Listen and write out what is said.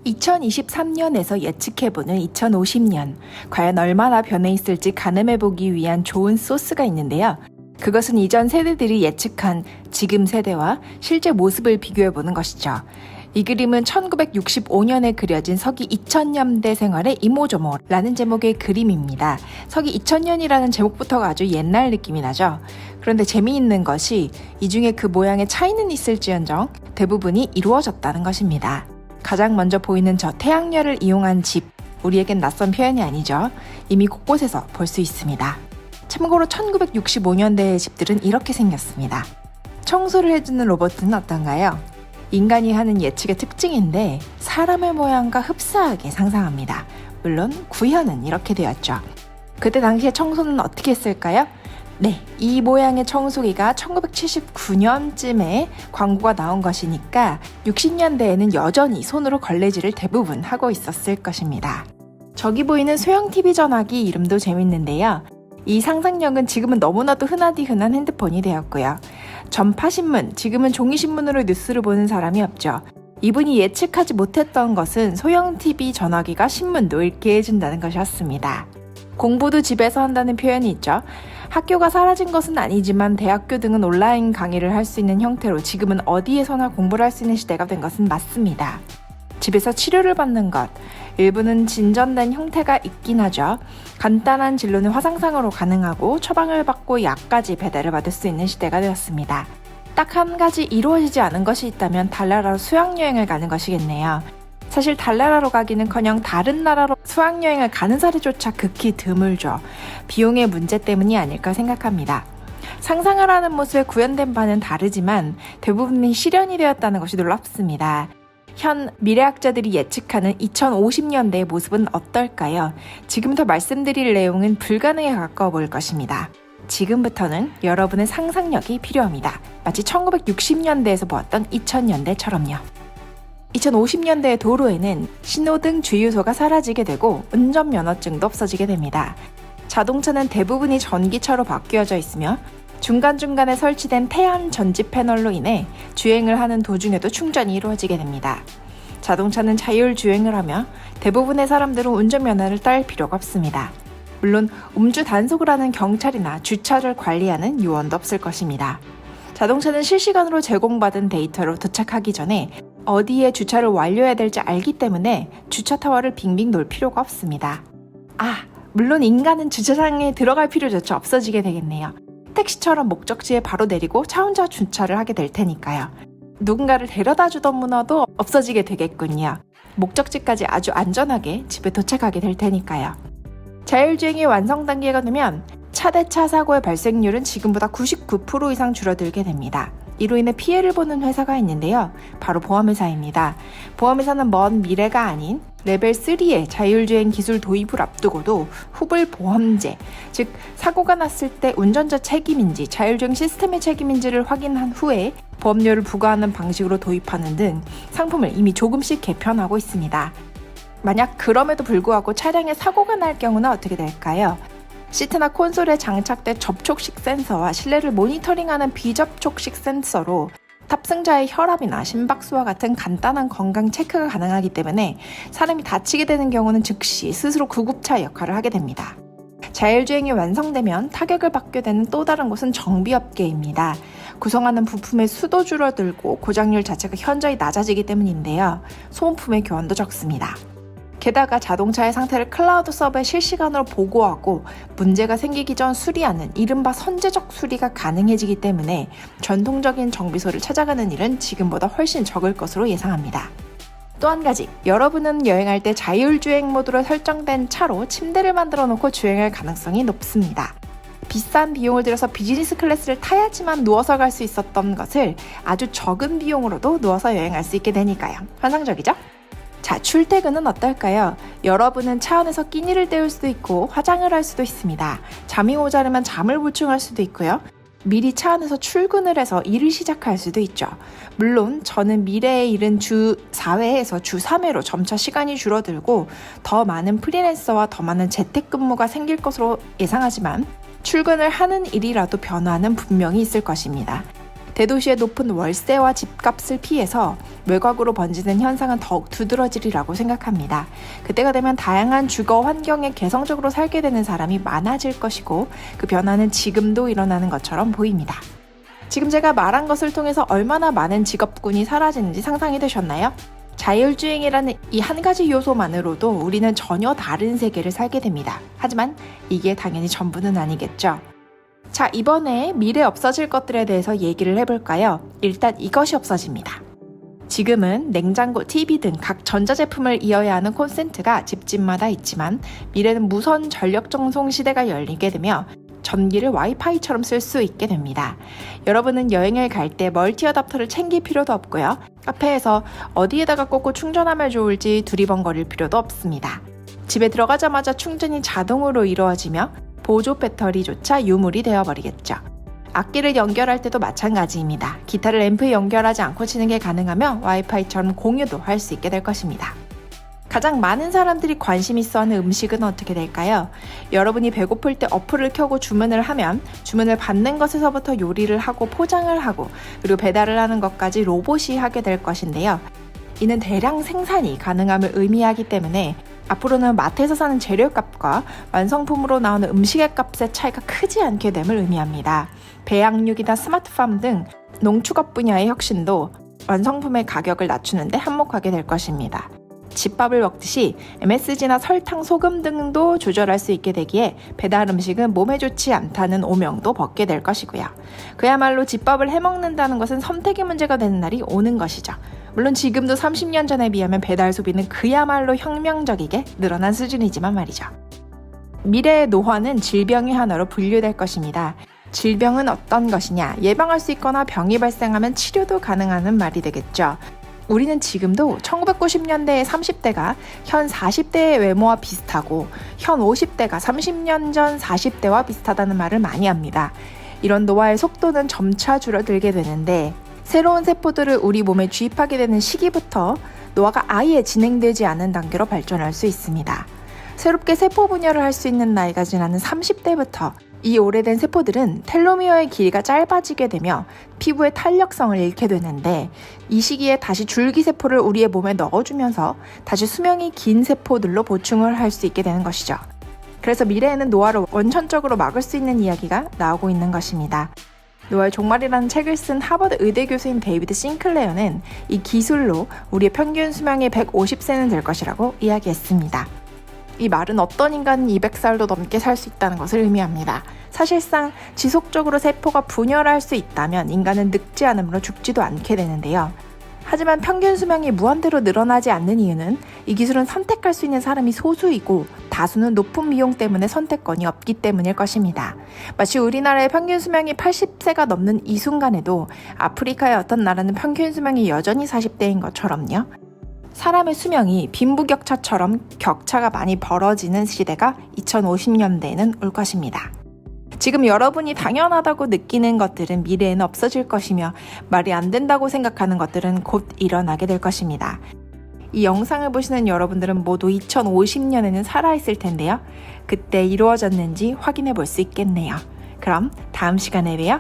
2023년에서 예측해보는 2050년, 과연 얼마나 변해 있을지 가늠해보기 위한 좋은 소스가 있는데요. 그것은 이전 세대들이 예측한 지금 세대와 실제 모습을 비교해보는 것이죠. 이 그림은 1965년에 그려진 서기 2000년대 생활의 이모저모라는 제목의 그림입니다. 서기 2000년이라는 제목부터가 아주 옛날 느낌이 나죠. 그런데 재미있는 것이 이 중에 그 모양의 차이는 있을지언정 대부분이 이루어졌다는 것입니다. 가장 먼저 보이는 저 태양열을 이용한 집, 우리에겐 낯선 표현이 아니죠. 이미 곳곳에서 볼 수 있습니다. 참고로 1965년대의 집들은 이렇게 생겼습니다. 청소를 해주는 로봇은 어떤가요? 인간이 하는 예측의 특징인데 사람의 모양과 흡사하게 상상합니다. 물론 구현은 이렇게 되었죠. 그때 당시에 청소는 어떻게 했을까요? 네, 이 모양의 청소기가 1979년쯤에 광고가 나온 것이니까 60년대에는 여전히 손으로 걸레질을 대부분 하고 있었을 것입니다. 저기 보이는 소형 TV 전화기 이름도 재밌는데요. 이 상상력은 지금은 너무나도 흔하디 흔한 핸드폰이 되었고요. 전파신문, 지금은 종이신문으로 뉴스를 보는 사람이 없죠. 이분이 예측하지 못했던 것은 소형 TV 전화기가 신문도 읽게 해준다는 것이었습니다. 공부도 집에서 한다는 표현이 있죠. 학교가 사라진 것은 아니지만 대학교 등은 온라인 강의를 할 수 있는 형태로 지금은 어디에서나 공부를 할 수 있는 시대가 된 것은 맞습니다. 집에서 치료를 받는 것, 일부는 진전된 형태가 있긴 하죠. 간단한 진료는 화상상으로 가능하고 처방을 받고 약까지 배달을 받을 수 있는 시대가 되었습니다. 딱 한 가지 이루어지지 않은 것이 있다면 달나라로 수학여행을 가는 것이겠네요. 사실 달나라로 가기는커녕 다른 나라로 수학여행을 가는 사례조차 극히 드물죠. 비용의 문제 때문이 아닐까 생각합니다. 상상을 하는 모습에 구현된 바는 다르지만 대부분이 실현이 되었다는 것이 놀랍습니다. 현 미래학자들이 예측하는 2050년대의 모습은 어떨까요? 지금부터 말씀드릴 내용은 불가능에 가까워 보일 것입니다. 지금부터는 여러분의 상상력이 필요합니다. 마치 1960년대에서 보았던 2000년대처럼요. 2050년대의 도로에는 신호등 주유소가 사라지게 되고 운전면허증도 없어지게 됩니다. 자동차는 대부분이 전기차로 바뀌어져 있으며 중간중간에 설치된 태양 전지 패널로 인해 주행을 하는 도중에도 충전이 이루어지게 됩니다. 자동차는 자율주행을 하며 대부분의 사람들은 운전면허를 딸 필요가 없습니다. 물론 음주 단속을 하는 경찰이나 주차를 관리하는 요원도 없을 것입니다. 자동차는 실시간으로 제공받은 데이터로 도착하기 전에 어디에 주차를 완료해야 될지 알기 때문에 주차 타워를 빙빙 돌 필요가 없습니다. 물론 인간은 주차장에 들어갈 필요조차 없어지게 되겠네요. 택시처럼 목적지에 바로 내리고 차 혼자 주차를 하게 될 테니까요. 누군가를 데려다 주던 문화도 없어지게 되겠군요. 목적지까지 아주 안전하게 집에 도착하게 될 테니까요. 자율주행이 완성 단계가 되면 차 대 차 사고의 발생률은 지금보다 99% 이상 줄어들게 됩니다. 이로 인해 피해를 보는 회사가 있는데요. 바로 보험회사입니다. 보험회사는 먼 미래가 아닌 레벨 3의 자율주행 기술 도입을 앞두고도 후불 보험제, 즉 사고가 났을 때 운전자 책임인지 자율주행 시스템의 책임인지를 확인한 후에 보험료를 부과하는 방식으로 도입하는 등 상품을 이미 조금씩 개편하고 있습니다. 만약 그럼에도 불구하고 차량에 사고가 날 경우는 어떻게 될까요? 시트나 콘솔에 장착된 접촉식 센서와 실내를 모니터링하는 비접촉식 센서로 탑승자의 혈압이나 심박수와 같은 간단한 건강 체크가 가능하기 때문에 사람이 다치게 되는 경우는 즉시 스스로 구급차 역할을 하게 됩니다. 자율주행이 완성되면 타격을 받게 되는 또 다른 곳은 정비업계입니다. 구성하는 부품의 수도 줄어들고 고장률 자체가 현저히 낮아지기 때문인데요. 소모품의 교환도 적습니다. 게다가 자동차의 상태를 클라우드 서버에 실시간으로 보고하고 문제가 생기기 전 수리하는 이른바 선제적 수리가 가능해지기 때문에 전통적인 정비소를 찾아가는 일은 지금보다 훨씬 적을 것으로 예상합니다. 또 한 가지, 여러분은 여행할 때 자율주행 모드로 설정된 차로 침대를 만들어 놓고 주행할 가능성이 높습니다. 비싼 비용을 들여서 비즈니스 클래스를 타야지만 누워서 갈 수 있었던 것을 아주 적은 비용으로도 누워서 여행할 수 있게 되니까요. 환상적이죠? 자, 출퇴근은 어떨까요? 여러분은 차 안에서 끼니를 때울 수도 있고 화장을 할 수도 있습니다. 잠이 모자르면 잠을 보충할 수도 있고요. 미리 차 안에서 출근을 해서 일을 시작할 수도 있죠. 물론 저는 미래의 일은 주 4회에서 주 3회로 점차 시간이 줄어들고 더 많은 프리랜서와 더 많은 재택근무가 생길 것으로 예상하지만 출근을 하는 일이라도 변화는 분명히 있을 것입니다. 대도시의 높은 월세와 집값을 피해서 외곽으로 번지는 현상은 더욱 두드러지리라고 생각합니다. 그때가 되면 다양한 주거 환경에 개성적으로 살게 되는 사람이 많아질 것이고 그 변화는 지금도 일어나는 것처럼 보입니다. 지금 제가 말한 것을 통해서 얼마나 많은 직업군이 사라지는지 상상이 되셨나요? 자율주행이라는 이 한 가지 요소만으로도 우리는 전혀 다른 세계를 살게 됩니다. 하지만 이게 당연히 전부는 아니겠죠. 자, 이번에 미래 없어질 것들에 대해서 얘기를 해볼까요? 일단 이것이 없어집니다. 지금은 냉장고, TV 등 각 전자제품을 이어야 하는 콘센트가 집집마다 있지만 미래는 무선 전력 전송 시대가 열리게 되며 전기를 와이파이처럼 쓸 수 있게 됩니다. 여러분은 여행을 갈 때 멀티 어댑터를 챙길 필요도 없고요. 카페에서 어디에다가 꽂고 충전하면 좋을지 두리번거릴 필요도 없습니다. 집에 들어가자마자 충전이 자동으로 이루어지며 보조 배터리조차 유물이 되어버리겠죠. 악기를 연결할 때도 마찬가지입니다. 기타를 앰프에 연결하지 않고 치는 게 가능하며 와이파이처럼 공유도 할 수 있게 될 것입니다. 가장 많은 사람들이 관심 있어하는 음식은 어떻게 될까요? 여러분이 배고플 때 어플을 켜고 주문을 하면 주문을 받는 것에서부터 요리를 하고 포장을 하고 그리고 배달을 하는 것까지 로봇이 하게 될 것인데요. 이는 대량 생산이 가능함을 의미하기 때문에 앞으로는 마트에서 사는 재료값과 완성품으로 나오는 음식의 값의 차이가 크지 않게 됨을 의미합니다. 배양육이나 스마트팜 등 농축업 분야의 혁신도 완성품의 가격을 낮추는데 한몫하게 될 것입니다. 집밥을 먹듯이 MSG나 설탕, 소금 등도 조절할 수 있게 되기에 배달 음식은 몸에 좋지 않다는 오명도 벗게 될 것이고요. 그야말로 집밥을 해먹는다는 것은 선택의 문제가 되는 날이 오는 것이죠. 물론 지금도 30년 전에 비하면 배달 소비는 그야말로 혁명적이게 늘어난 수준이지만 말이죠. 미래의 노화는 질병의 하나로 분류될 것입니다. 질병은 어떤 것이냐? 예방할 수 있거나 병이 발생하면 치료도 가능하는 말이 되겠죠. 우리는 지금도 1990년대의 30대가 현 40대의 외모와 비슷하고 현 50대가 30년 전 40대와 비슷하다는 말을 많이 합니다. 이런 노화의 속도는 점차 줄어들게 되는데 새로운 세포들을 우리 몸에 주입하게 되는 시기부터 노화가 아예 진행되지 않은 단계로 발전할 수 있습니다. 새롭게 세포 분열을 할 수 있는 나이가 지나는 30대부터 이 오래된 세포들은 텔로미어의 길이가 짧아지게 되며 피부의 탄력성을 잃게 되는데 이 시기에 다시 줄기세포를 우리의 몸에 넣어주면서 다시 수명이 긴 세포들로 보충을 할 수 있게 되는 것이죠. 그래서 미래에는 노화를 원천적으로 막을 수 있는 이야기가 나오고 있는 것입니다. 노화의 종말이라는 책을 쓴 하버드 의대 교수인 데이비드 싱클레어는 이 기술로 우리의 평균 수명이 150세는 될 것이라고 이야기했습니다. 이 말은 어떤 인간은 200살도 넘게 살 수 있다는 것을 의미합니다. 사실상 지속적으로 세포가 분열할 수 있다면 인간은 늙지 않으므로 죽지도 않게 되는데요. 하지만 평균 수명이 무한대로 늘어나지 않는 이유는 이 기술은 선택할 수 있는 사람이 소수이고 다수는 높은 비용 때문에 선택권이 없기 때문일 것입니다. 마치 우리나라의 평균 수명이 80세가 넘는 이 순간에도 아프리카의 어떤 나라는 평균 수명이 여전히 40대인 것처럼요. 사람의 수명이 빈부격차처럼 격차가 많이 벌어지는 시대가 2050년대에는 올 것입니다. 지금 여러분이 당연하다고 느끼는 것들은 미래에는 없어질 것이며 말이 안 된다고 생각하는 것들은 곧 일어나게 될 것입니다. 이 영상을 보시는 여러분들은 모두 2050년에는 살아있을 텐데요. 그때 이루어졌는지 확인해 볼 수 있겠네요. 그럼 다음 시간에 봬요.